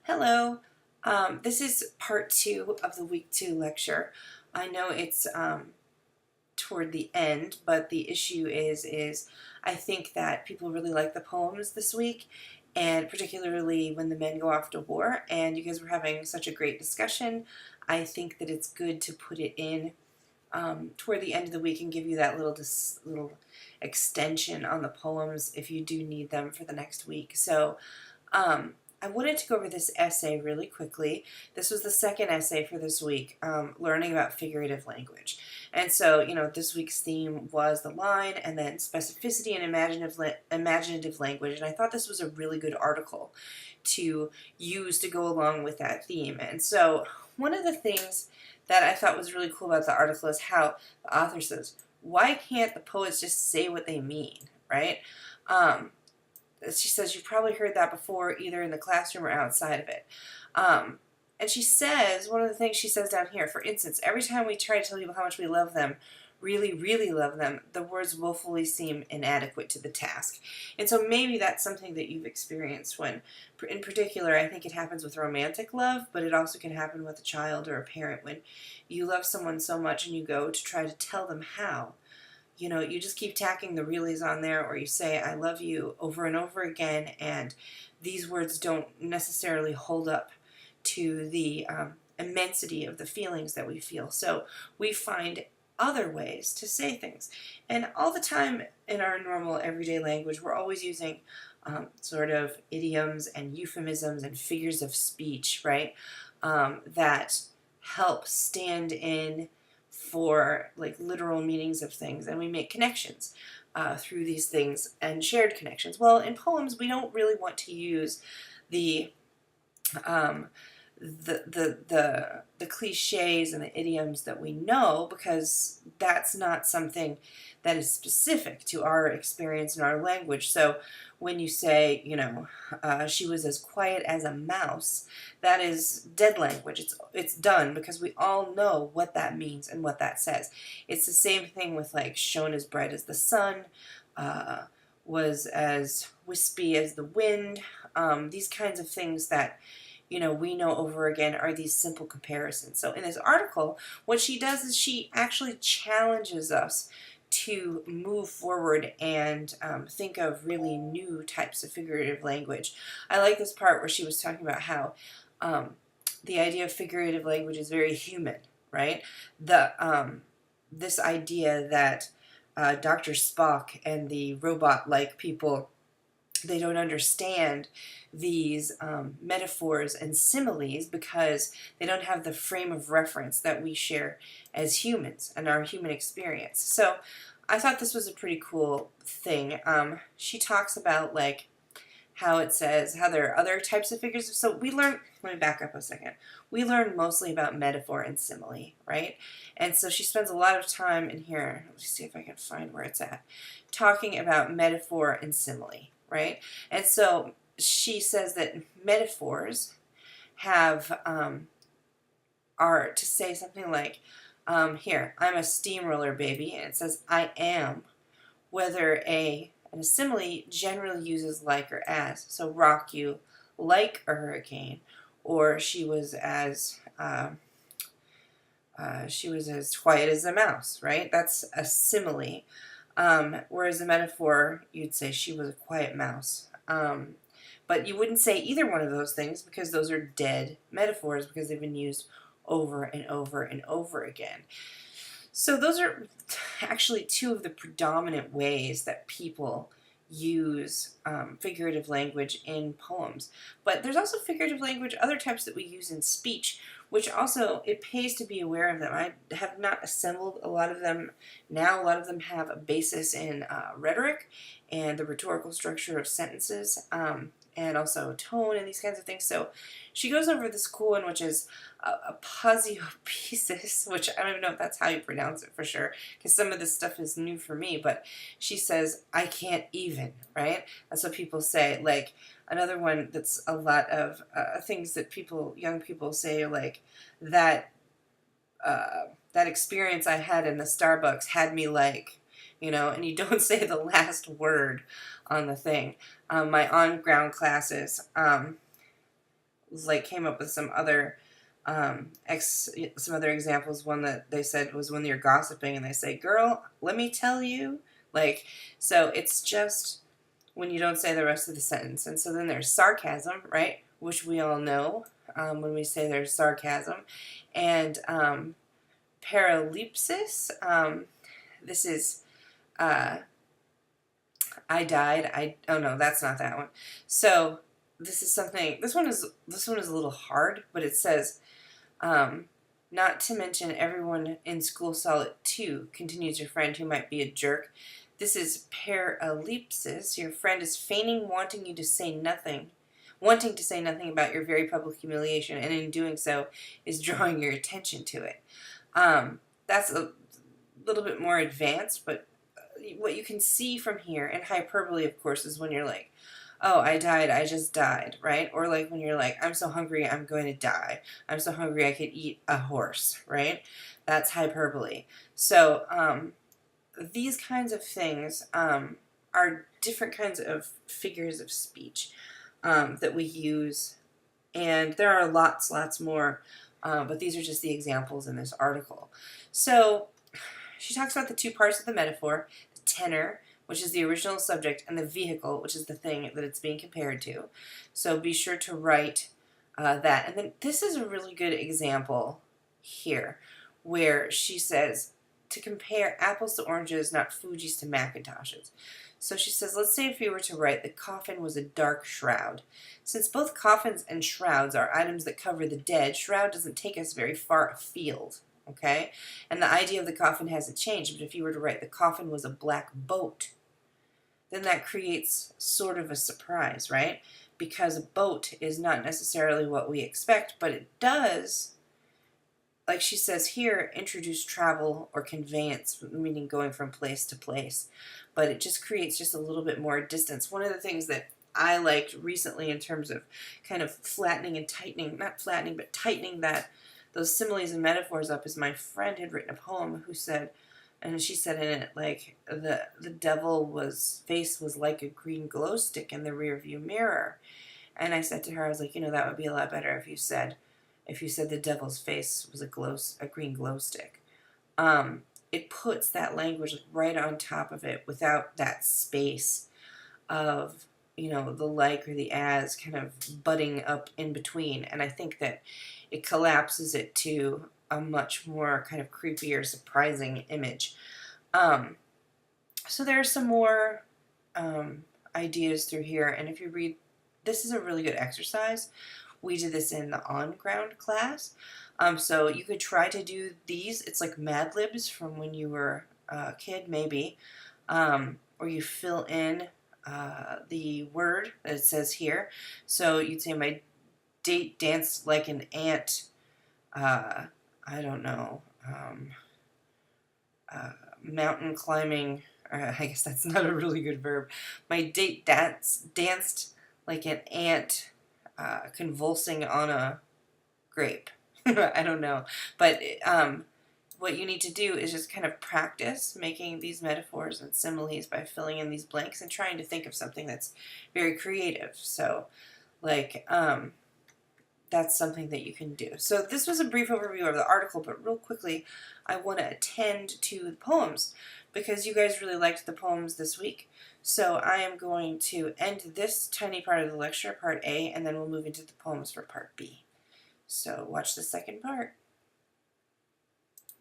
Hello. This is part 2 of the week 2 lecture. I know it's toward the end, but the issue is I think that people really like the poems this week, and particularly when the men go off to war, and you guys were having such a great discussion. I think that it's good to put it in toward the end of the week and give you that little extension on the poems if you do need them for the next week. So I wanted to go over this essay really quickly. This was the second essay for this week, learning about figurative language. And so, this week's theme was the line and then specificity and imaginative language. And I thought this was a really good article to use to go along with that theme. And so one of the things that I thought was really cool about the article is how the author says, why can't the poets just say what they mean, right? She says, you've probably heard that before, either in the classroom or outside of it. And she says, one of the things she says down here, for instance, every time we try to tell people how much we love them, really, really love them, the words woefully seem inadequate to the task. And so maybe that's something that you've experienced when, in particular, I think it happens with romantic love, but it also can happen with a child or a parent when you love someone so much and you go to try to tell them how. You just keep tacking the reallys on there, or you say, I love you over and over again, and these words don't necessarily hold up to the immensity of the feelings that we feel. So we find other ways to say things. And all the time in our normal everyday language, we're always using sort of idioms and euphemisms and figures of speech, right, that help stand in for like literal meanings of things, and we make connections through these things and shared connections. Well, in poems, we don't really want to use the cliches and the idioms that we know, because that's not something that is specific to our experience in our language. So when you say, she was as quiet as a mouse, that is dead language. It's done, because we all know what that means and what that says. It's the same thing with like shone as bright as the sun, was as wispy as the wind. These kinds of things that we know over again are these simple comparisons. So in this article, what she does is she actually challenges us to move forward and think of really new types of figurative language. I like this part where she was talking about how the idea of figurative language is very human, right? This idea that Dr. Spock and the robot-like people, they don't understand these metaphors and similes because they don't have the frame of reference that we share as humans and our human experience. So I thought this was a pretty cool thing. She talks about like how it says how there are other types of figures. So we learn, let me back up a second. We learn mostly about metaphor and simile, right? And so she spends a lot of time in here, let me see if I can find where it's at, talking about metaphor and simile, right? And so she says that metaphors have, are to say something like, here, I'm a steamroller, baby, and it says I am, whether and a simile generally uses like or as. So rock you like a hurricane, or she was as quiet as a mouse, right? That's a simile. Whereas a metaphor, you'd say she was a quiet mouse. But you wouldn't say either one of those things, because those are dead metaphors, because they've been used over and over and over again. So those are actually two of the predominant ways that people use figurative language in poems. But there's also figurative language, other types that we use in speech, which also, it pays to be aware of them. I have not assembled a lot of them now. A lot of them have a basis in rhetoric and the rhetorical structure of sentences, and also tone and these kinds of things. So she goes over this cool one, which is a aposiopesis, which I don't even know if that's how you pronounce it for sure, because some of this stuff is new for me, but she says, I can't even, right? That's what people say. Like, another one that's a lot of things that young people say, like, that experience I had in the Starbucks had me like, and you don't say the last word on the thing. My on-ground classes, like came up with some other some other examples. One that they said was when you're gossiping and they say, "Girl, let me tell you." Like, so it's just when you don't say the rest of the sentence. And so then there's sarcasm, right? Which we all know when we say there's sarcasm. And paralepsis, this is I died. Oh no, that's not that one. So this is something. This one is a little hard, but it says, not to mention everyone in school saw it too. Continues your friend who might be a jerk. This is paralepsis. Your friend is feigning wanting to say nothing about your very public humiliation, and in doing so is drawing your attention to it. That's a little bit more advanced, but what you can see from here, and hyperbole, of course, is when you're like, oh, I died, I just died, right? Or like when you're like, I'm so hungry, I'm going to die. I'm so hungry, I could eat a horse, right? That's hyperbole. So, these kinds of things are different kinds of figures of speech that we use, and there are lots more, but these are just the examples in this article. So she talks about the two parts of the metaphor: the tenor, which is the original subject, and the vehicle, which is the thing that it's being compared to. So be sure to write that. And then this is a really good example here, where she says to compare apples to oranges, not Fujis to Macintoshes. So she says, let's say if you were to write, the coffin was a dark shroud. Since both coffins and shrouds are items that cover the dead, shroud doesn't take us very far afield, okay? And the idea of the coffin hasn't changed, but if you were to write, the coffin was a black boat, then that creates sort of a surprise, right? Because a boat is not necessarily what we expect, but it does, like she says here, introduce travel or conveyance, meaning going from place to place. But it just creates just a little bit more distance. One of the things that I liked recently in terms of kind of flattening and tightening, not flattening, but tightening those similes and metaphors up, is my friend had written a poem who said, and she said in it, like, the devil's face was like a green glow stick in the rearview mirror. And I said to her, I was like, that would be a lot better if you said the devil's face was a green glow stick. It puts that language right on top of it without that space of, the like or the as kind of butting up in between. And I think that it collapses it to a much more kind of creepy or surprising image. So there are some more ideas through here. And if you read, this is a really good exercise. We did this in the on-ground class. So you could try to do these. It's like Mad Libs from when you were a kid, maybe. Or you fill in the word that it says here. So you'd say, my date danced like an ant. I don't know. Mountain climbing. I guess that's not a really good verb. My date danced like an ant convulsing on a grape. I don't know. But what you need to do is just kind of practice making these metaphors and similes by filling in these blanks and trying to think of something that's very creative. So, like, that's something that you can do. So this was a brief overview of the article, but real quickly, I want to attend to the poems because you guys really liked the poems this week. So I am going to end this tiny part of the lecture, part A, and then we'll move into the poems for part B. So watch the second part.